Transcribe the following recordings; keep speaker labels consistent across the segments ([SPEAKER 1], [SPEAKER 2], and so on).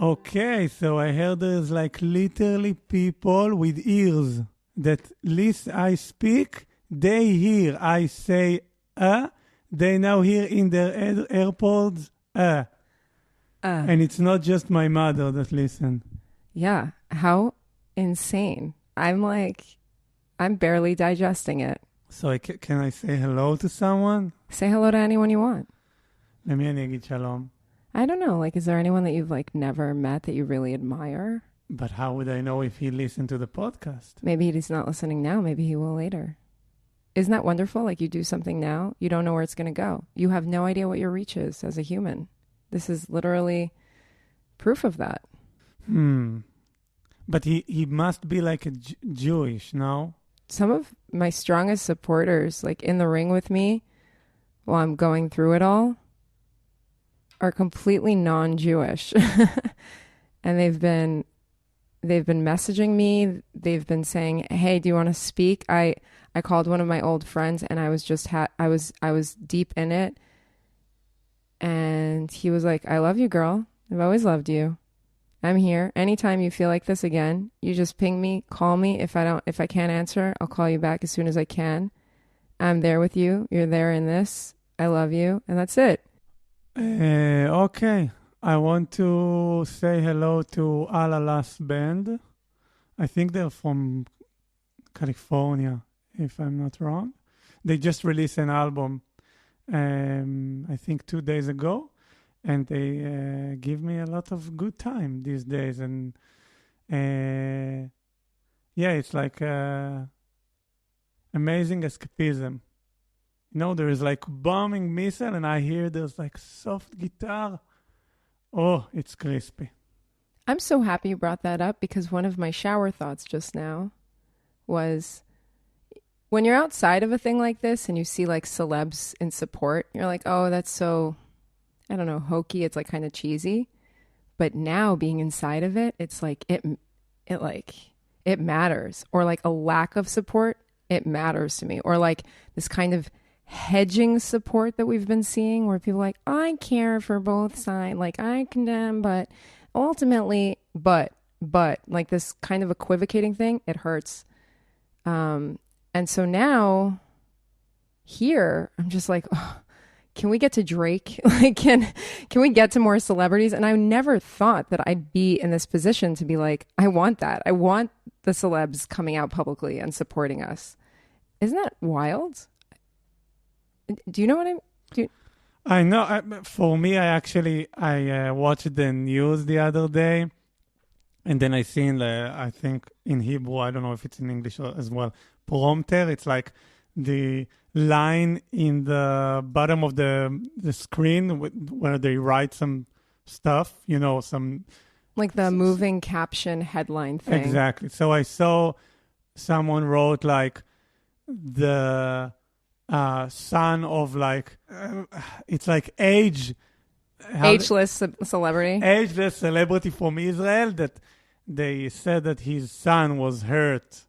[SPEAKER 1] Okay, so I heard there's like literally people with ears that least I speak, they hear I say they now hear in their AirPods and it's not just my mother that listen.
[SPEAKER 2] Yeah, how insane. I'm barely digesting it.
[SPEAKER 1] So can I say hello to someone?
[SPEAKER 2] Say hello to anyone you want.
[SPEAKER 1] למי אני אגיד שלום?
[SPEAKER 2] I don't know, like, is there anyone that you've like never met that you really admire?
[SPEAKER 1] But how would I know if he listened to the podcast?
[SPEAKER 2] Maybe he's not listening now, maybe he will later. Isn't that wonderful? Like, you do something now, you don't know where it's going to go. You have no idea what your reach is as a human. This is literally proof of that.
[SPEAKER 1] But he must be like a Jewish, no?
[SPEAKER 2] Some of my strongest supporters, like in the ring with me while I'm going through it all, are completely non-Jewish. And they've been messaging me. They've been saying, "Hey, do you want to speak?" I called one of my old friends and I was just I was deep in it. And he was like, "I love you, girl. I've always loved you. I'm here. Anytime you feel like this again, you just ping me, call me. If I can't answer, I'll call you back as soon as I can. I'm there with you. You're there in this. I love you." And that's it.
[SPEAKER 1] Okay. I want to say hello to Alalas Band. I think they're from California, if I'm not wrong. They just released an album, I think 2 days ago. And they give me a lot of good time these days. And yeah, it's like amazing escapism. You know, there is like bombing missile and I hear there's like soft guitar. Oh, it's crispy.
[SPEAKER 2] I'm so happy you brought that up because one of my shower thoughts just now was when you're outside of a thing like this and you see like celebs in support, you're like, oh, that's so, I don't know, hokey. It's like kind of cheesy. But now being inside of it, it's like it matters. Or like a lack of support, it matters to me. Or like this kind of hedging support that we've been seeing where people are like, I care for both sides. Like I condemn, but ultimately, but like this kind of equivocating thing, it hurts. And so now here, I'm just like, oh, can we get to Drake? Like, can we get to more celebrities? And I never thought that I'd be in this position to be like, I want that. I want the celebs coming out publicly and supporting us. Isn't that wild? Do you know what
[SPEAKER 1] I know. For me, I watched the news the other day, and then I seen I think in Hebrew, I don't know if it's in English as well, prompter. It's like the line in the bottom of the screen where they write some stuff, you know, some...
[SPEAKER 2] Like the moving caption headline thing.
[SPEAKER 1] Exactly. So I saw someone wrote like the son of like, it's like ageless
[SPEAKER 2] celebrity.
[SPEAKER 1] Ageless celebrity from Israel that they said that his son was hurt.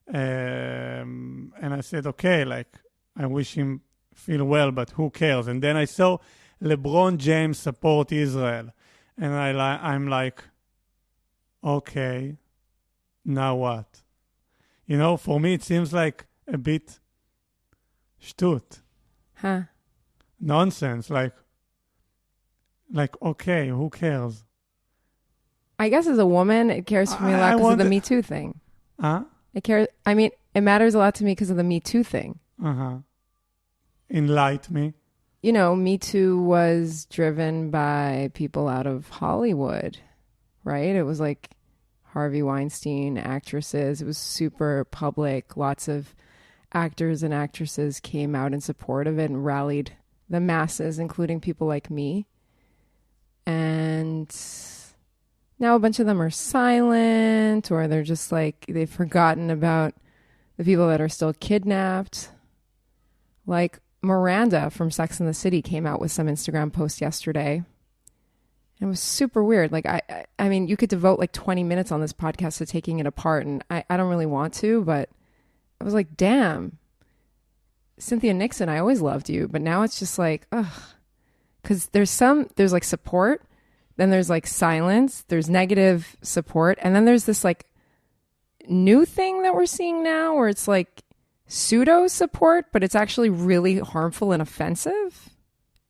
[SPEAKER 1] And I said, okay, like, I wish him feel well, but who cares? And then I saw LeBron James support Israel. And I'm like, okay, now what? You know, for me, it seems like a bit shtut.
[SPEAKER 2] Huh.
[SPEAKER 1] Nonsense. Like, okay, who cares?
[SPEAKER 2] I guess as a woman, it cares for me a lot because of the Me Too thing.
[SPEAKER 1] Huh?
[SPEAKER 2] It matters a lot to me because of the Me Too thing.
[SPEAKER 1] Uh-huh. Enlighten me.
[SPEAKER 2] You know, Me Too was driven by people out of Hollywood, right? It was like Harvey Weinstein, actresses. It was super public. Lots of actors and actresses came out in support of it and rallied the masses, including people like me. And now a bunch of them are silent, or they're just like, they've forgotten about the people that are still kidnapped. Like Miranda from Sex and the City came out with some Instagram post yesterday. It was super weird. Like, I mean, you could devote like 20 minutes on this podcast to taking it apart, and I don't really want to, but I was like, damn, Cynthia Nixon, I always loved you. But now it's just like, ugh. Because there's like support, then there's like silence, there's negative support, and then there's this like new thing that we're seeing now where it's like pseudo support, but it's actually really harmful and offensive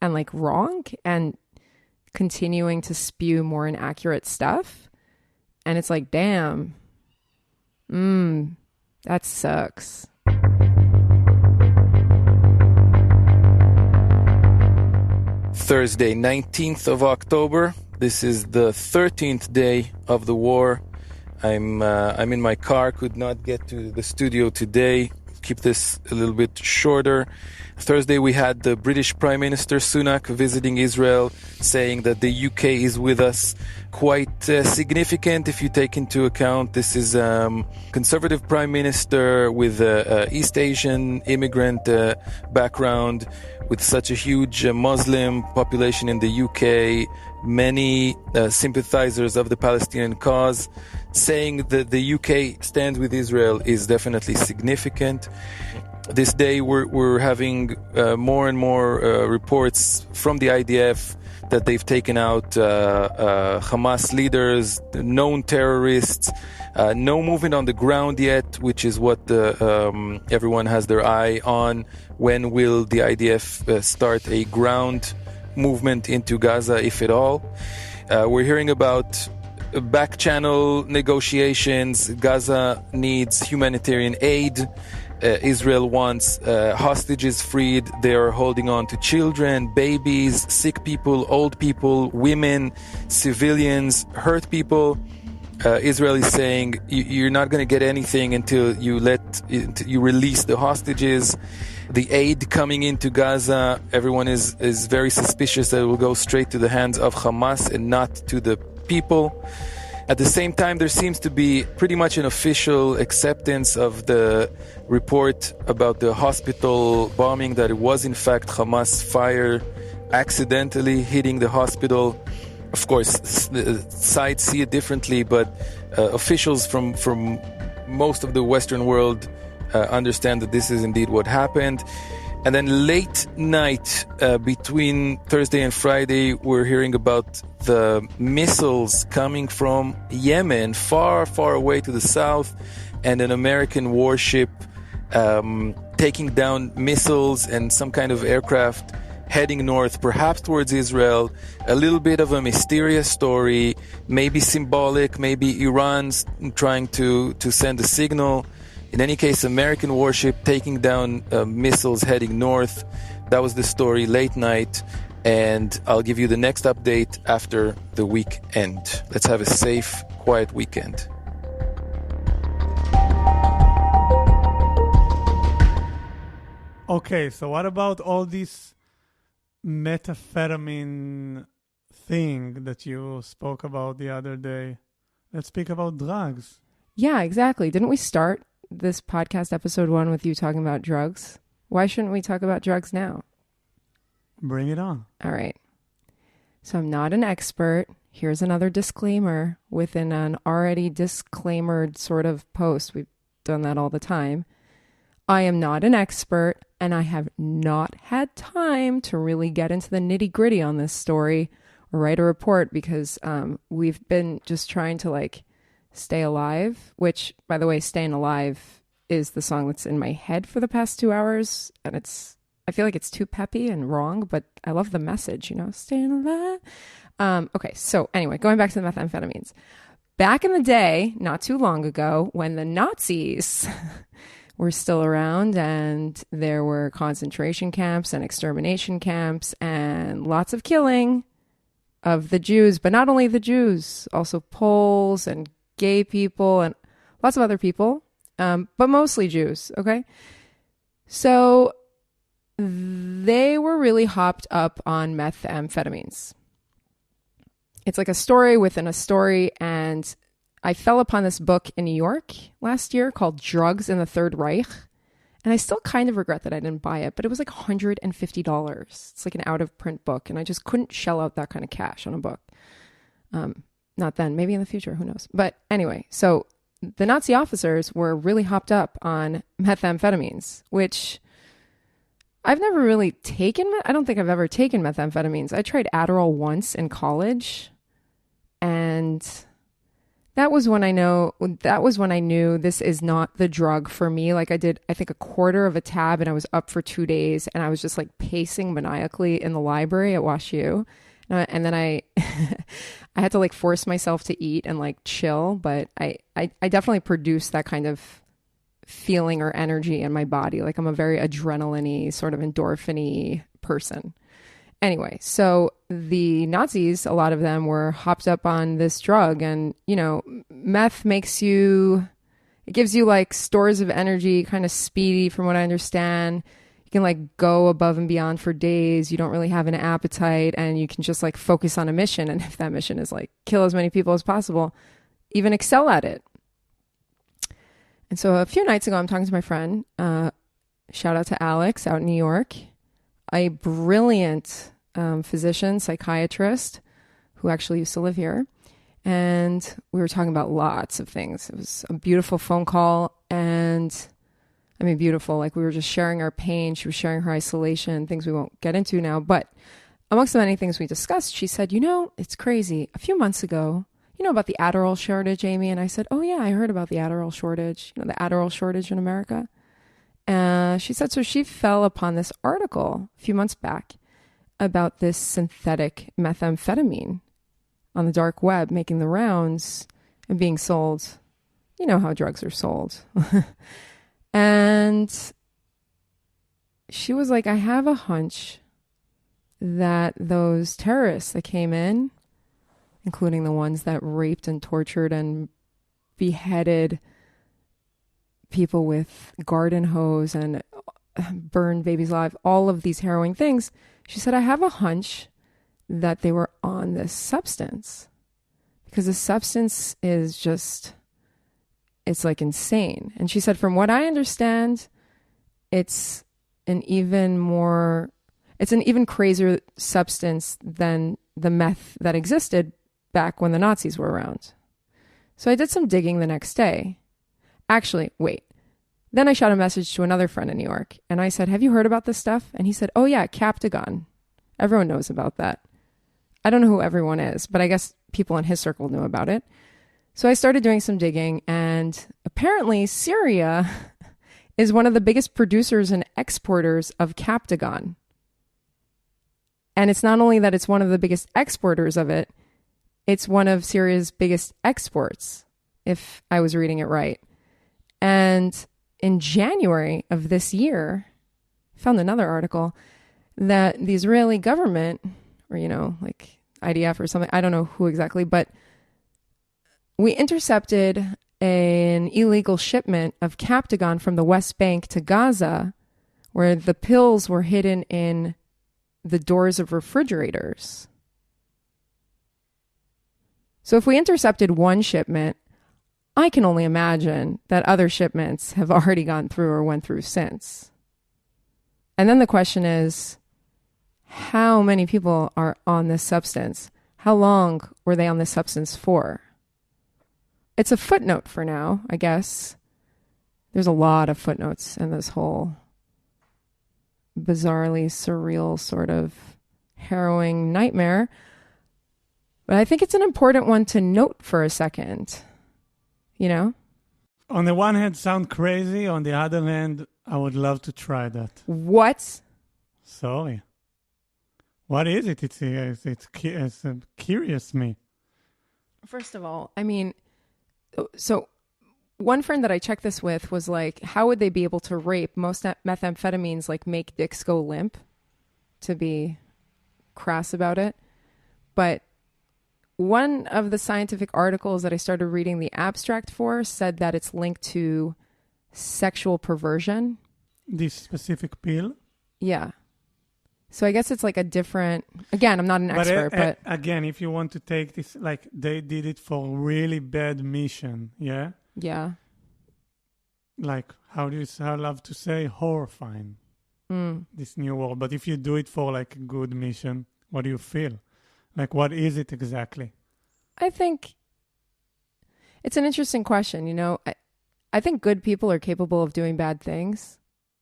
[SPEAKER 2] and like wrong and continuing to spew more inaccurate stuff. And it's like, damn, that sucks.
[SPEAKER 3] Thursday, 19th of October. This is the 13th day of the war. I'm in my car, could not get to the studio today. Keep this a little bit shorter. Thursday we had the British Prime Minister Sunak visiting Israel, saying that the UK is with us. Quite significant if you take into account this is conservative Prime Minister with East Asian immigrant background, with such a huge Muslim population in the UK, many sympathizers of the Palestinian cause. Saying that the UK stands with Israel is definitely significant. This day we're having more and more reports from the IDF that they've taken out Hamas leaders, known terrorists. No movement on the ground yet, which is what everyone has their eye on. When will the IDF start a ground movement into Gaza, if at all? We're hearing about back-channel negotiations. Gaza needs humanitarian aid. Israel wants hostages freed. They are holding on to children, babies, sick people, old people, women, civilians, hurt people. Israel is saying you're not going to get anything until you release the hostages. The aid coming into Gaza, everyone is very suspicious that it will go straight to the hands of Hamas and not to the people. At the same time, there seems to be pretty much an official acceptance of the report about the hospital bombing, that it was in fact Hamas fire accidentally hitting the hospital. Of course, sides see it differently, but officials from most of the Western world understand that this is indeed what happened. And then late night, between Thursday and Friday, we're hearing about the missiles coming from Yemen, far, far away to the south, and an American warship taking down missiles and some kind of aircraft heading north, perhaps towards Israel. A little bit of a mysterious story, maybe symbolic, maybe Iran's trying to send a signal. In any case, American warship taking down missiles heading north. That was the story late night, and I'll give you the next update after the weekend. Let's have a safe, quiet weekend.
[SPEAKER 1] Okay, so what about all this methamphetamine thing that you spoke about the other day? Let's speak about drugs.
[SPEAKER 2] Yeah, exactly. Didn't we start this podcast episode 1 with you talking about drugs? Why shouldn't we talk about drugs now?
[SPEAKER 1] Bring it on.
[SPEAKER 2] All right. So I'm not an expert. Here's another disclaimer within an already disclaimered sort of post. We've done that all the time. I am not an expert, and I have not had time to really get into the nitty-gritty on this story or write a report because we've been just trying to stay alive, which, by the way, Staying Alive is the song that's in my head for the past 2 hours. And I feel like it's too peppy and wrong, but I love the message, staying alive. Okay, so anyway, going back to the methamphetamines. Back in the day, not too long ago, when the Nazis were still around and there were concentration camps and extermination camps and lots of killing of the Jews, but not only the Jews, also Poles and gay people and lots of other people, but mostly Jews, okay? So they were really hopped up on methamphetamines. It's like a story within a story, and I fell upon this book in New York last year called Drugs in the Third Reich, and I still kind of regret that I didn't buy it, but it was like $150. It's like an out-of-print book, and I just couldn't shell out that kind of cash on a book. Not then, maybe in the future, who knows? But anyway, so the Nazi officers were really hopped up on methamphetamines, which I've never really taken. I don't think I've ever taken methamphetamines. I tried Adderall once in college And that was when I knew this is not the drug for me. Like I did, I think, a quarter of a tab and I was up for 2 days and I was just like pacing maniacally in the library at WashU. And then I had to like force myself to eat and like chill. But I definitely produced that kind of feeling or energy in my body. Like I'm a very adrenaline-y, sort of endorphin-y person. Anyway, so the Nazis, a lot of them were hopped up on this drug, and, you know, meth it gives you like stores of energy, kind of speedy from what I understand. You can like go above and beyond for days. You don't really have an appetite and you can just like focus on a mission. And if that mission is like kill as many people as possible, even excel at it. And so a few nights ago, I'm talking to my friend, shout out to Alex out in New York, a brilliant physician, psychiatrist who actually used to live here. And we were talking about lots of things. It was a beautiful phone call. And I mean, beautiful, like we were just sharing our pain. She was sharing her isolation, things we won't get into now. But amongst the many things we discussed, she said, you know, it's crazy. A few months ago, you know about the Adderall shortage, Amy? And I said, oh yeah, I heard about the Adderall shortage, you know, the Adderall shortage in America. She said, so she fell upon this article a few months back about this synthetic methamphetamine on the dark web, making the rounds and being sold. You know how drugs are sold. And she was like, I have a hunch that those terrorists that came in, including the ones that raped and tortured and beheaded people with garden hose and burned babies alive, all of these harrowing things. She said, I have a hunch that they were on this substance because the substance is just, it's like insane. And she said, from what I understand, it's an even crazier substance than the meth that existed back when the Nazis were around. So I did some digging the next day. Actually, wait. Then I shot a message to another friend in New York and I said, have you heard about this stuff? And he said, oh yeah, Captagon. Everyone knows about that. I don't know who everyone is, but I guess people in his circle knew about it. So I started doing some digging, and apparently Syria is one of the biggest producers and exporters of Captagon. And it's not only that it's one of the biggest exporters of it, it's one of Syria's biggest exports, if I was reading it right. And in January of this year, I found another article that the Israeli government, or, you know, like IDF or something, I don't know who exactly, but we intercepted an illegal shipment of Captagon from the West Bank to Gaza, where the pills were hidden in the doors of refrigerators. So if we intercepted one shipment, I can only imagine that other shipments have already gone through or went through since. And then the question is, how many people are on this substance? How long were they on this substance for? It's a footnote for now, I guess. There's a lot of footnotes in this whole bizarrely surreal sort of harrowing nightmare. But I think it's an important one to note for a second. You know?
[SPEAKER 1] On the one hand, sound crazy. On the other hand, I would love to try that.
[SPEAKER 2] What?
[SPEAKER 1] Sorry. What is it? It's curious me.
[SPEAKER 2] First of all, I mean, so one friend that I checked this with was like, how would they be able to rape? Most methamphetamines like make dicks go limp, to be crass about it. But one of the scientific articles that I started reading the abstract for said that it's linked to sexual perversion.
[SPEAKER 1] This specific pill?
[SPEAKER 2] Yeah. So I guess it's like a different, again, I'm not an expert, but
[SPEAKER 1] again, if you want to take this, like they did it for really bad mission, yeah?
[SPEAKER 2] Yeah.
[SPEAKER 1] Like, how I love to say, horrifying, this new world. But if you do it for like a good mission, what do you feel? Like, what is it exactly?
[SPEAKER 2] I think it's an interesting question. You know, I think good people are capable of doing bad things.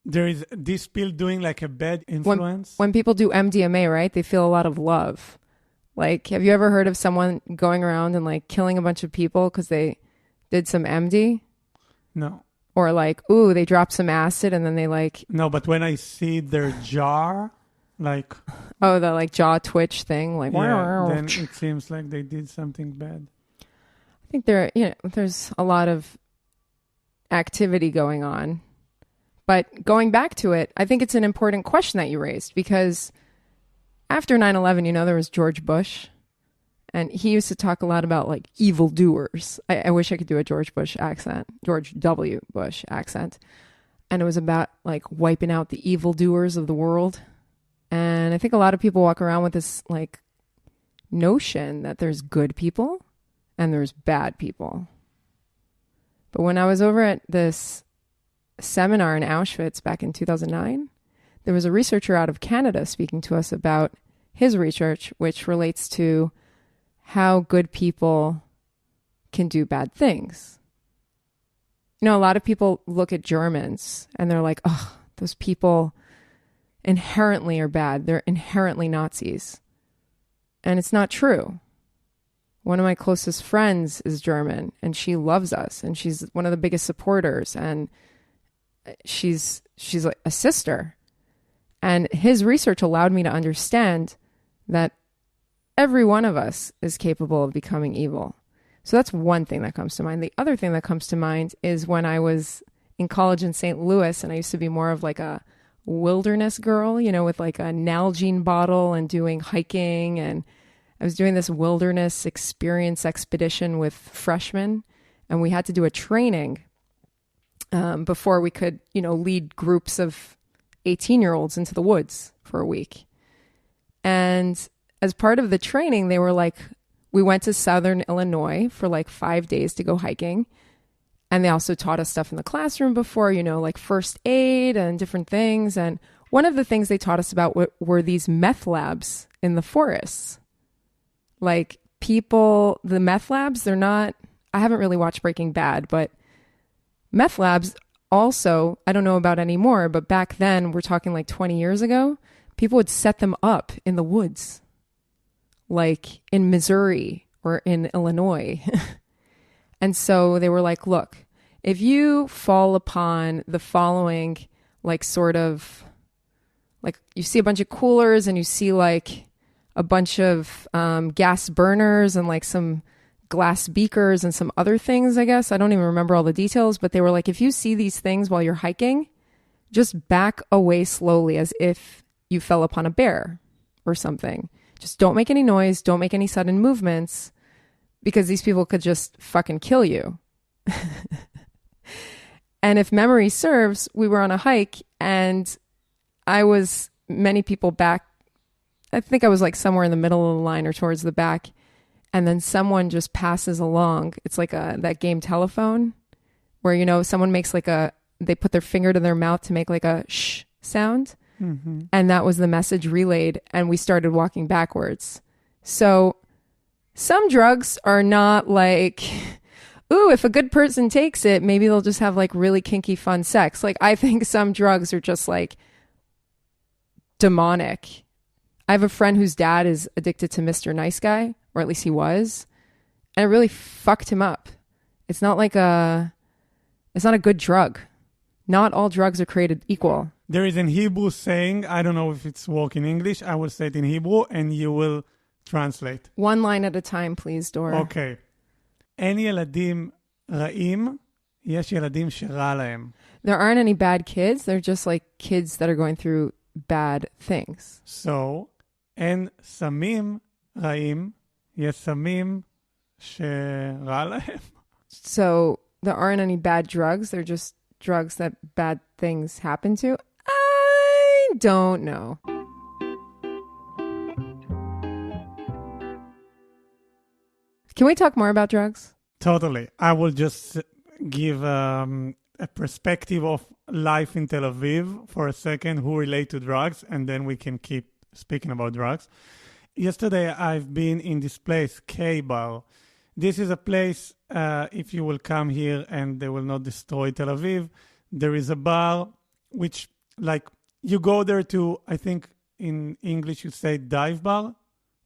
[SPEAKER 1] There is this pill doing like a bad influence.
[SPEAKER 2] When people do MDMA, right, they feel a lot of love. Like, have you ever heard of someone going around and like killing a bunch of people because they did some MD?
[SPEAKER 1] No.
[SPEAKER 2] Or like, ooh, they dropped some acid and then they like...
[SPEAKER 1] No, but when I see their jar, like...
[SPEAKER 2] Oh, the like jaw twitch thing, like...
[SPEAKER 1] Yeah, then it seems like they did something bad.
[SPEAKER 2] I think there's a lot of activity going on. But going back to it, I think it's an important question that you raised because after 9/11, there was George Bush. And he used to talk a lot about like evildoers. I wish I could do a George W. Bush accent. And it was about like wiping out the evildoers of the world. And I think a lot of people walk around with this like notion that there's good people and there's bad people. But when I was over at this seminar in Auschwitz back in 2009, there was a researcher out of Canada speaking to us about his research, which relates to how good people can do bad things. A lot of people look at Germans and they're like, oh, those people inherently are bad. They're inherently Nazis. And it's not true. One of my closest friends is German and she loves us and she's one of the biggest supporters and she's like a sister. And his research allowed me to understand that every one of us is capable of becoming evil. So that's one thing that comes to mind. The other thing that comes to mind is when I was in college in St. Louis and I used to be more of like a wilderness girl, with like a Nalgene bottle and doing hiking. And I was doing this wilderness experience expedition with freshmen. And we had to do a training before we could, lead groups of 18-year-olds into the woods for a week. And as part of the training, they were like, we went to Southern Illinois for like 5 days to go hiking. And they also taught us stuff in the classroom before, like first aid and different things. And one of the things they taught us about were these meth labs in the forests. Like the meth labs, they're not, I haven't really watched Breaking Bad, but meth labs also, I don't know about anymore, but back then, we're talking like 20 years ago, people would set them up in the woods. Like in Missouri or in Illinois. And so they were like, look, if you fall upon the following, like sort of, like you see a bunch of coolers and you see like a bunch of gas burners and like some glass beakers and some other things, I guess. I don't even remember all the details, but they were like, if you see these things while you're hiking, just back away slowly as if you fell upon a bear or something. Just don't make any noise. Don't make any sudden movements because these people could just fucking kill you. And if memory serves, we were on a hike and I was many people back. I think I was like somewhere in the middle of the line or towards the back. And then someone just passes along. It's like that game Telephone where, someone makes like they put their finger to their mouth to make like a shh sound. Mm-hmm. And that was the message relayed. And we started walking backwards. So some drugs are not like, ooh, if a good person takes it, maybe they'll just have like really kinky fun sex. Like I think some drugs are just like demonic. I have a friend whose dad is addicted to Mr. Nice Guy, or at least he was. And it really fucked him up. It's not a good drug. Not all drugs are created equal.
[SPEAKER 1] There is an Hebrew saying, I don't know if it's work in English, I will say it in Hebrew and you will translate.
[SPEAKER 2] One line at a time, please, Dora.
[SPEAKER 1] Okay. אין ילדים רעים, יש ילדים שרע להם.
[SPEAKER 2] There aren't any bad kids, they're just like kids that are going through bad things.
[SPEAKER 1] So, אין סמים רעים, יש סמים שרע להם.
[SPEAKER 2] So, there aren't any bad drugs, they're just drugs that bad things happen to. I don't know. Can we talk more about drugs?
[SPEAKER 1] Totally. I will just give a perspective of life in Tel Aviv for a second who relate to drugs, and then we can keep speaking about drugs. Yesterday, I've been in this place, K-Bar. This is a place, if you will come here and they will not destroy Tel Aviv, there is a bar which, like, you go there to, I think in English you say dive bar.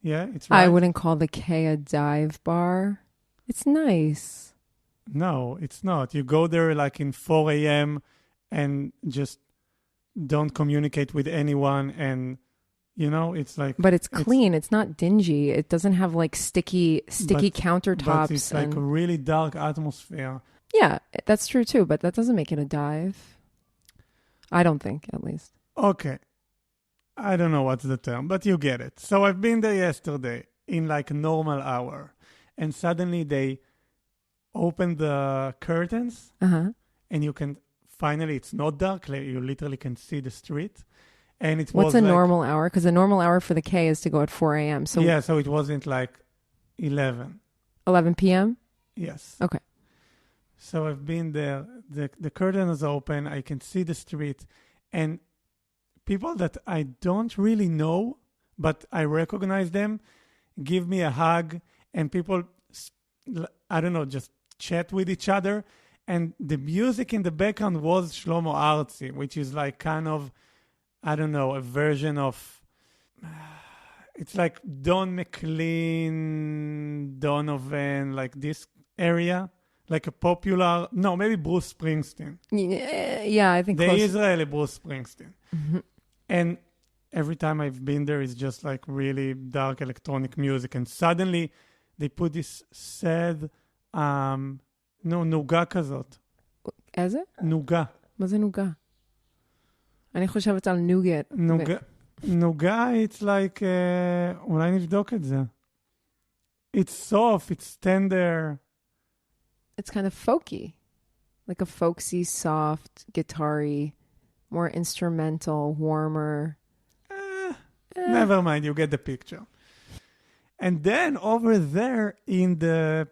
[SPEAKER 1] Yeah, it's right.
[SPEAKER 2] I wouldn't call the K a dive bar. It's nice.
[SPEAKER 1] No, it's not. You go there like in 4 a.m. and just don't communicate with anyone, and it's like.
[SPEAKER 2] But it's clean. It's not dingy. It doesn't have like sticky countertops.
[SPEAKER 1] But it's like a really dark atmosphere.
[SPEAKER 2] Yeah, that's true too. But that doesn't make it a dive. I don't think, at least.
[SPEAKER 1] Okay. I don't know what's the term, but you get it. So I've been there yesterday in like a normal hour, and suddenly they open the curtains, and you can finally, it's not dark, like you literally can see the street. And it
[SPEAKER 2] What's a normal hour? Because a normal hour for the K is to go at 4 a.m. So
[SPEAKER 1] yeah, so it wasn't like 11
[SPEAKER 2] p.m.?
[SPEAKER 1] Yes.
[SPEAKER 2] Okay.
[SPEAKER 1] So I've been there. The curtain is open. I can see the street, and people that I don't really know, but I recognize them, give me a hug, and people, I don't know, just chat with each other. And the music in the background was Shlomo Artzi, which is like kind of, I don't know, a version of, it's like Don McLean, Donovan, like this area, like a popular, no, maybe Bruce Springsteen.
[SPEAKER 2] Yeah, I think
[SPEAKER 1] the
[SPEAKER 2] close.
[SPEAKER 1] Israeli Bruce Springsteen.
[SPEAKER 2] Mm-hmm.
[SPEAKER 1] And every time I've been there, it's just like really dark electronic music. And suddenly they put this sad, נוגה כזאת.
[SPEAKER 2] איזה?
[SPEAKER 1] נוגה.
[SPEAKER 2] מה זה נוגה? אני חושבת על נוגט.
[SPEAKER 1] נוגה, it's like, אולי נבדוק את זה. It's soft, it's tender.
[SPEAKER 2] It's kind of folky. Like a folksy, soft, guitar-y, more instrumental, warmer.
[SPEAKER 1] Never mind, you get the picture. And then over there in the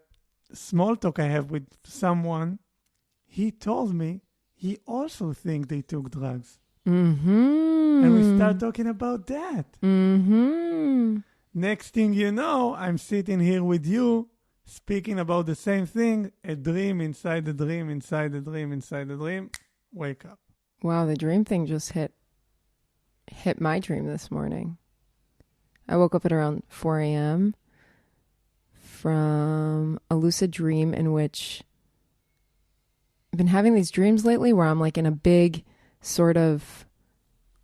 [SPEAKER 1] small talk I have with someone, he told me he also think they took drugs.
[SPEAKER 2] Mm-hmm.
[SPEAKER 1] And we start talking about that.
[SPEAKER 2] Mm-hmm.
[SPEAKER 1] Next thing you know, I'm sitting here with you, speaking about the same thing, a dream inside the dream, inside the dream, inside the dream. Wake up.
[SPEAKER 2] Wow, the dream thing just hit my dream this morning. I woke up at around 4 a.m. from a lucid dream in which I've been having these dreams lately where I'm like in a big sort of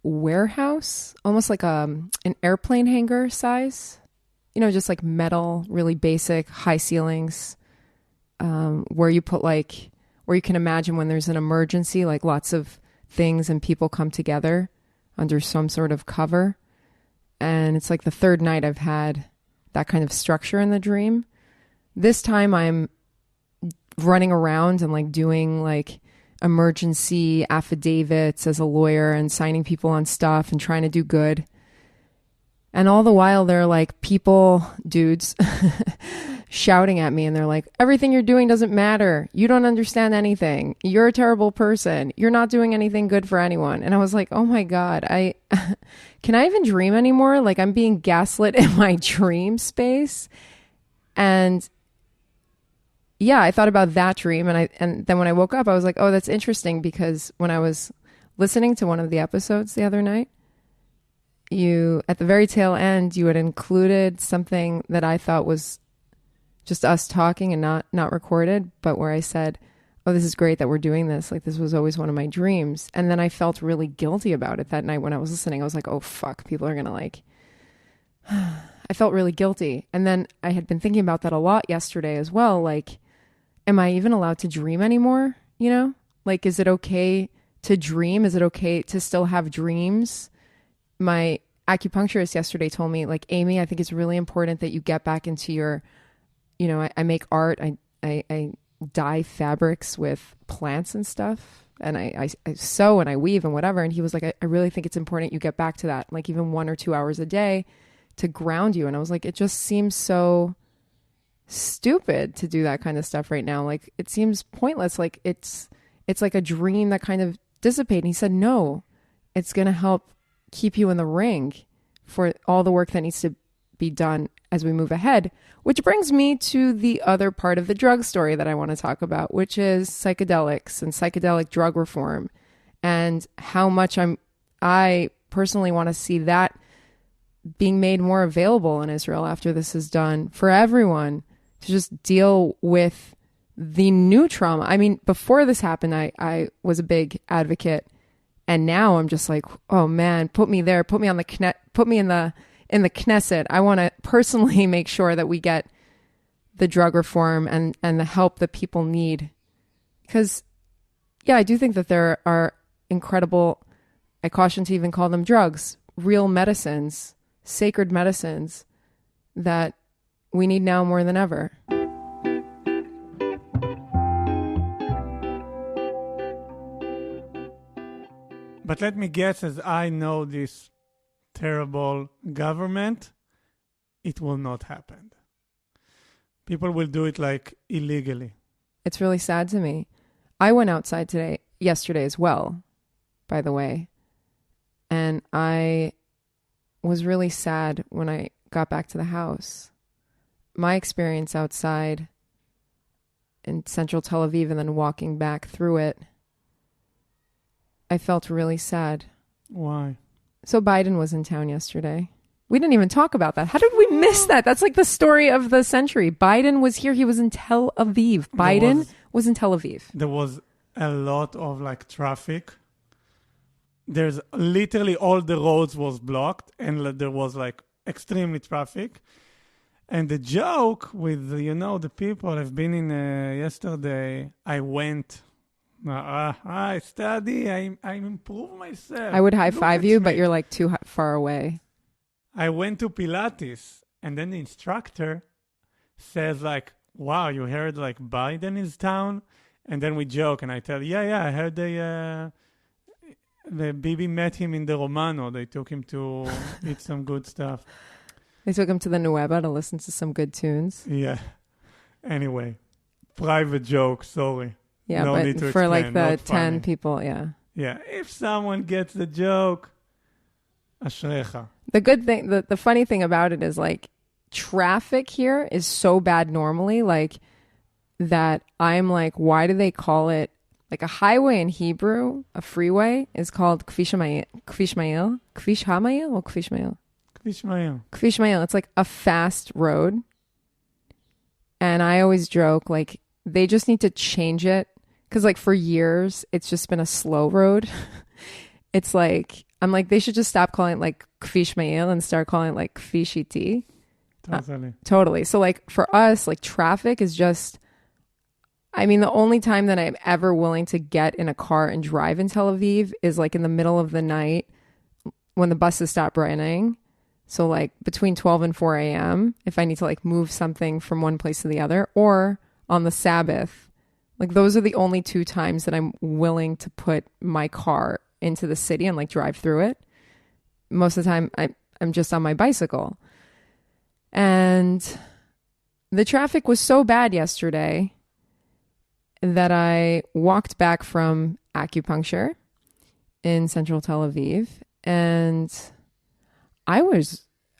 [SPEAKER 2] warehouse, almost like an airplane hangar size, just like metal, really basic, high ceilings, where you put like, where you can imagine when there's an emergency, like lots of things and people come together under some sort of cover. And it's like the third night I've had that kind of structure in the dream. This time I'm running around and like doing like emergency affidavits as a lawyer and signing people on stuff and trying to do good. And all the while there are like people, dudes, shouting at me and they're like, everything you're doing doesn't matter. You don't understand anything. You're a terrible person. You're not doing anything good for anyone. And I was like, oh my God, can I even dream anymore? Like I'm being gaslit in my dream space. And yeah, I thought about that dream. And then when I woke up, I was like, oh, that's interesting, because when I was listening to one of the episodes the other night, at the very tail end, you had included something that I thought was just us talking and not recorded, but where I said, oh, this is great that we're doing this. Like, this was always one of my dreams. And then I felt really guilty about it that night when I was listening. I was like, oh, fuck, people are going to like, I felt really guilty. And then I had been thinking about that a lot yesterday as well. Like, am I even allowed to dream anymore? Like, is it okay to dream? Is it okay to still have dreams? My acupuncturist yesterday told me, like, Amy, I think it's really important that you get back into your, I make art. I dye fabrics with plants and stuff. And I sew and I weave and whatever. And he was like, I really think it's important you get back to that, like even 1 or 2 hours a day to ground you. And I was like, it just seems so stupid to do that kind of stuff right now. Like, it seems pointless. Like it's like a dream that kind of dissipated. And he said, no, it's going to help keep you in the ring for all the work that needs to be done as we move ahead, which brings me to the other part of the drug story that I want to talk about, which is psychedelics and psychedelic drug reform, and how much I personally want to see that being made more available in Israel after this is done for everyone to just deal with the new trauma. I mean, before this happened, I was a big advocate, and now I'm just like, oh man, put me there, put me in the Knesset. I want to personally make sure that we get the drug reform and the help that people need. Because, yeah, I do think that there are incredible, I caution to even call them drugs, real medicines, sacred medicines that we need now more than ever.
[SPEAKER 1] But let me guess, as I know this terrible government, it will not happen. People will do it like illegally.
[SPEAKER 2] It's really sad to me. I went outside yesterday as well, by the way. And I was really sad when I got back to the house. My experience outside in central Tel Aviv and then walking back through it, I felt really sad.
[SPEAKER 1] Why?
[SPEAKER 2] So Biden was in town yesterday. We didn't even talk about that. How did we miss that? That's like the story of the century. Biden was here. He was in Tel Aviv. Biden was in Tel Aviv.
[SPEAKER 1] There was a lot of like traffic. There's literally all the roads was blocked and there was like extremely traffic. And the joke with, the people I've been in yesterday, I went, I study, I improve myself.
[SPEAKER 2] I would high five you, but you're like too far away.
[SPEAKER 1] I went to Pilates, and then the instructor says like, wow, you heard like Biden is town? And then we joke, and I tell, I heard the Bibi met him in the Romano. They took him to eat some good stuff.
[SPEAKER 2] They took him to the Nueva to listen to some good tunes.
[SPEAKER 1] Yeah. Anyway, private joke, sorry.
[SPEAKER 2] Yeah,
[SPEAKER 1] no
[SPEAKER 2] but
[SPEAKER 1] need to
[SPEAKER 2] for
[SPEAKER 1] explain,
[SPEAKER 2] like the 10
[SPEAKER 1] funny.
[SPEAKER 2] people, yeah.
[SPEAKER 1] Yeah, if someone gets the joke, ashrecha.
[SPEAKER 2] The good thing, the funny thing about it is like traffic here is so bad normally, like that I'm like, why do they call it like a highway in Hebrew? A freeway is called Kvish Hamayil, Kvish Hamayil or Kvish Mayil?
[SPEAKER 1] Kvish Mayil.
[SPEAKER 2] Kvish Mayil. It's like a fast road. And I always joke, like, they just need to change it. Because, like, for years, it's just been a slow road. It's like, I'm like, they should just stop calling it, like, Kvish Mayil and start calling it, like, Kvish Iti.
[SPEAKER 1] Totally.
[SPEAKER 2] Totally. So, like, for us, like, traffic is just, I mean, the only time that I'm ever willing to get in a car and drive in Tel Aviv is, like, in the middle of the night when the buses stop running. So, like, between 12 and 4 a.m., if I need to, like, move something from one place to the other, or on the Sabbath. Like, those are the only two times that I'm willing to put my car into the city and, like, drive through it. Most of the time, I'm just on my bicycle. And the traffic was so bad yesterday that I walked back from acupuncture in central Tel Aviv, and I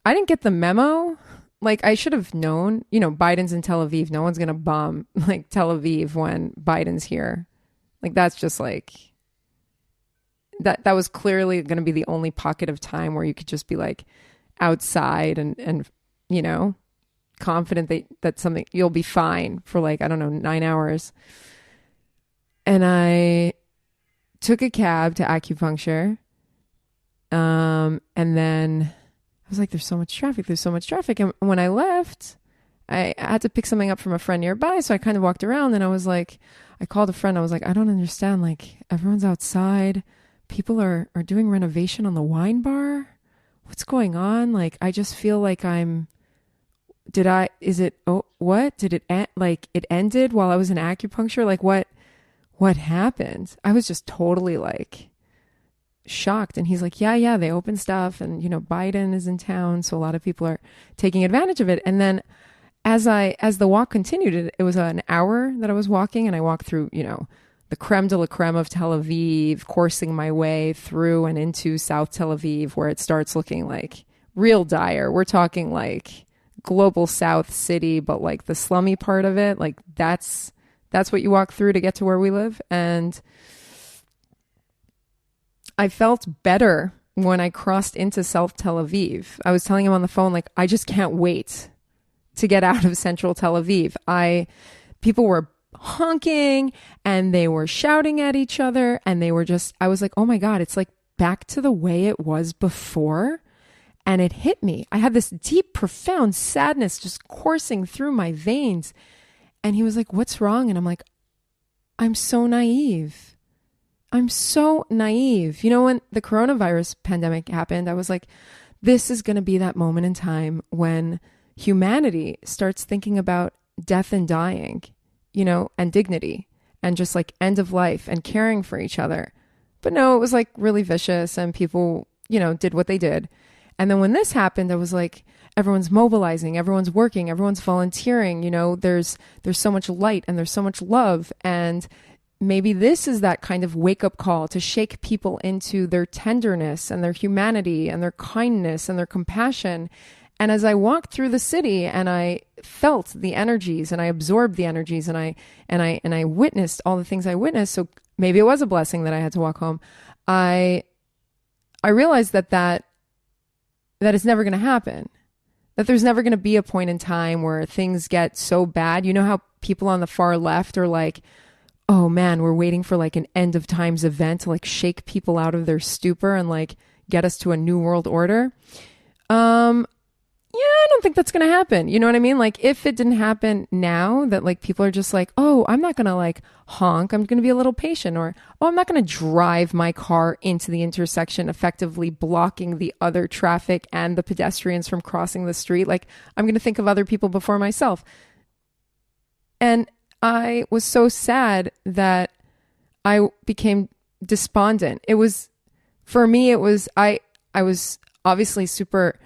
[SPEAKER 2] didn't get the memo. Like, I should have known, Biden's in Tel Aviv. No one's going to bomb like Tel Aviv when Biden's here. Like, that's just like, that was clearly going to be the only pocket of time where you could just be like outside and confident that something, you'll be fine for like, I don't know, 9 hours. And I took a cab to acupuncture. And then I was like, there's so much traffic. And when I left, I had to pick something up from a friend nearby. So I kind of walked around and I was like, I called a friend. I was like, I don't understand. Like, everyone's outside. People are doing renovation on the wine bar. What's going on? Like, I just feel like did it end? Like, it ended while I was in acupuncture? Like, what happened? I was just totally like shocked. And he's like, yeah, they open stuff and, Biden is in town. So a lot of people are taking advantage of it. And then as the walk continued, it was an hour that I was walking, and I walked through, the creme de la creme of Tel Aviv, coursing my way through and into South Tel Aviv, where it starts looking like real dire. We're talking like global South city, but like the slummy part of it, like that's what you walk through to get to where we live. And I felt better when I crossed into South Tel Aviv. I was telling him on the phone, like, I just can't wait to get out of central Tel Aviv. People were honking and they were shouting at each other, and I was like, oh my God, it's like back to the way it was before. And it hit me. I had this deep, profound sadness just coursing through my veins. And he was like, what's wrong? And I'm like, I'm so naive. I'm so naive. You know, when the coronavirus pandemic happened, I was like, this is going to be that moment in time when humanity starts thinking about death and dying, you know, and dignity, and just like end of life and caring for each other. But no, it was like really vicious, and people, you know, did what they did. And then when this happened, I was like, everyone's mobilizing, everyone's working, everyone's volunteering, you know, there's so much light and there's so much love. And maybe this is that kind of wake up call to shake people into their tenderness and their humanity and their kindness and their compassion. And as I walked through the city and I felt the energies and I absorbed the energies and I witnessed all the things I witnessed. So maybe it was a blessing that I had to walk home. I realized that it's never going to happen, that there's never going to be a point in time where things get so bad. You know how people on the far left are like, oh man, we're waiting for like an end of times event to like shake people out of their stupor and like get us to a new world order. Yeah, I don't think that's going to happen. You know what I mean? Like if it didn't happen now, that like people are just like, oh, I'm not going to like honk. I'm going to be a little patient, or, oh, I'm not going to drive my car into the intersection, effectively blocking the other traffic and the pedestrians from crossing the street. Like I'm going to think of other people before myself. And I was so sad that I became despondent. It was, for me, it was, I was obviously super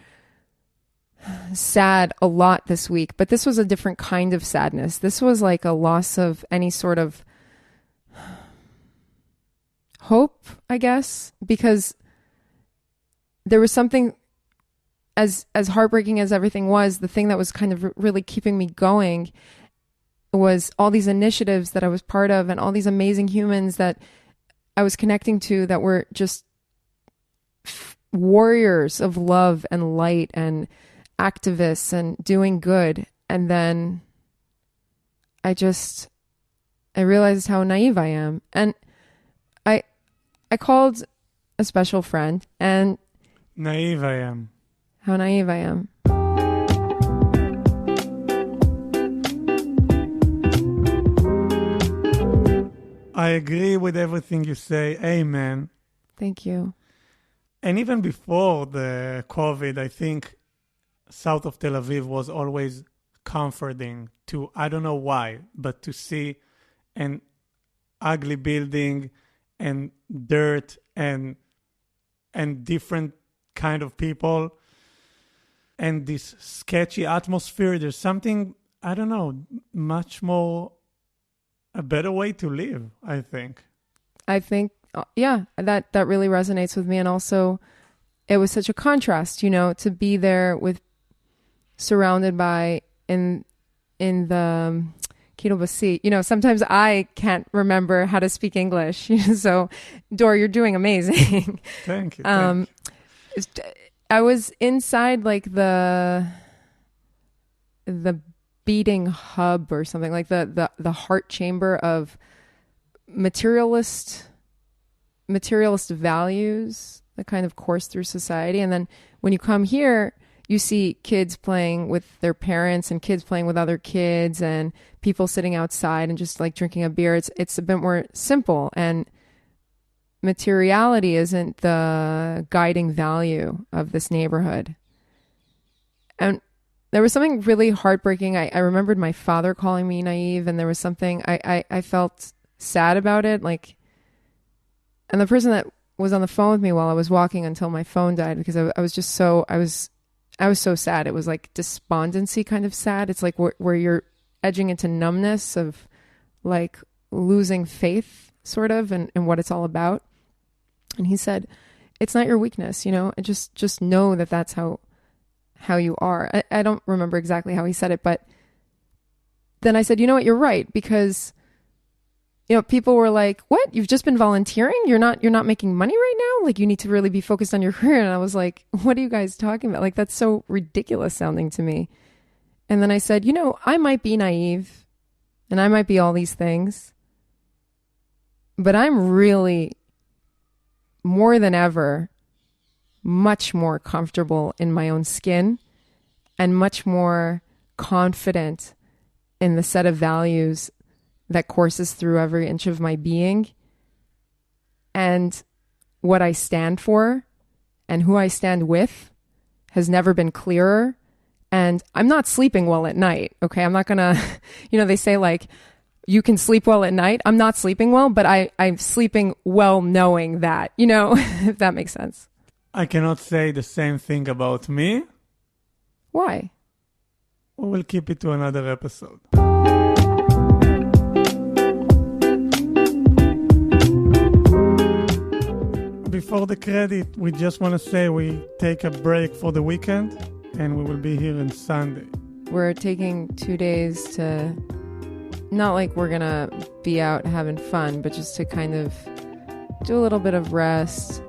[SPEAKER 2] sad a lot this week, but this was a different kind of sadness. This was like a loss of any sort of hope, I guess, because there was something as heartbreaking as everything was. The thing that was kind of really keeping me going was all these initiatives that I was part of and all these amazing humans that I was connecting to that were just warriors of love and light and activists and doing good. And then I realized how naive I am. And I called a special friend, and
[SPEAKER 1] Naive I am.
[SPEAKER 2] How naive I am.
[SPEAKER 1] I agree with everything you say. Amen.
[SPEAKER 2] Thank you.
[SPEAKER 1] And even before the COVID, I think south of Tel Aviv was always comforting to, I don't know why, but to see an ugly building and dirt and different kind of people and this sketchy atmosphere. There's something, I don't know, much more a better way to live, I think. Yeah, that really resonates with me. And also it was such a contrast, you know, to be there surrounded by in the Kirobasi. You know, sometimes I can't remember how to speak English. So, Dor, you're doing amazing. Thank you.
[SPEAKER 2] I was inside like the beating hub or something, like the heart chamber of materialist values that kind of course through society. And then when you come here, you see kids playing with their parents and kids playing with other kids and people sitting outside and just like drinking a beer. It's a bit more simple, and materiality isn't the guiding value of this neighborhood. And there was something really heartbreaking. I remembered my father calling me naive, and there was something I felt sad about it. Like, and the person that was on the phone with me while I was walking until my phone died, because I was just so, I was so sad. It was like despondency kind of sad. It's like where you're edging into numbness of like losing faith sort of and what it's all about. And he said, it's not your weakness, you know, just know that that's how you are. I don't remember exactly how he said it, but then I said, you know what, you're right, because people were like, what? You've just been volunteering? You're not making money right now? Like, you need to really be focused on your career. And I was like, what are you guys talking about? Like, that's so ridiculous sounding to me. And then I said, I might be naive and I might be all these things, but I'm really, more than ever, much more comfortable in my own skin and much more confident in the set of values that courses through every inch of my being, and what I stand for and who I stand with has never been clearer. And I'm not sleeping well at night. Okay. I'm not gonna, they say like, you can sleep well at night. I'm not sleeping well, but I'm sleeping well knowing that, if that makes sense.
[SPEAKER 1] I cannot say the same thing about me.
[SPEAKER 2] Why?
[SPEAKER 1] We'll keep it to another episode. Before the credit, we just want to say we take a break for the weekend and we will be here on Sunday.
[SPEAKER 2] We're taking 2 days to, not like we're going to be out having fun, but just to kind of do a little bit of rest,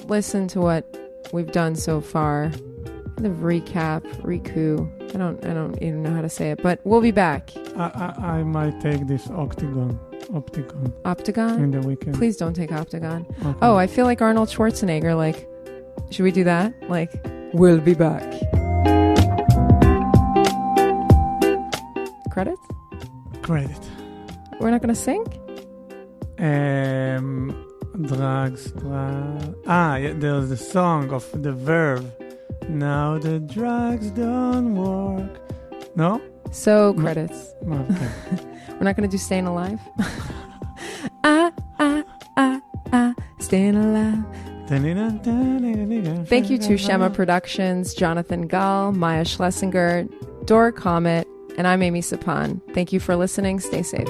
[SPEAKER 2] listen to what we've done so far, kind of recap, recoup. I don't even know how to say it, but we'll be back.
[SPEAKER 1] I might take this Optigon
[SPEAKER 2] in
[SPEAKER 1] the weekend.
[SPEAKER 2] Please don't take Captagon.
[SPEAKER 1] Okay.
[SPEAKER 2] Oh, I feel like Arnold Schwarzenegger. Like, should we do that? Like, we'll be back. Credits?
[SPEAKER 1] Credit.
[SPEAKER 2] We're not gonna sing?
[SPEAKER 1] Drugs. There's the song of the Verve. Now the drugs don't work. No?
[SPEAKER 2] So, credits.
[SPEAKER 1] Okay.
[SPEAKER 2] We're not going to do Staying Alive? Staying Alive. Thank you to Shema Productions, Jonathan Gall, Maya Schlesinger, Dora Comet, and I'm Amy Sapan. Thank you for listening. Stay safe.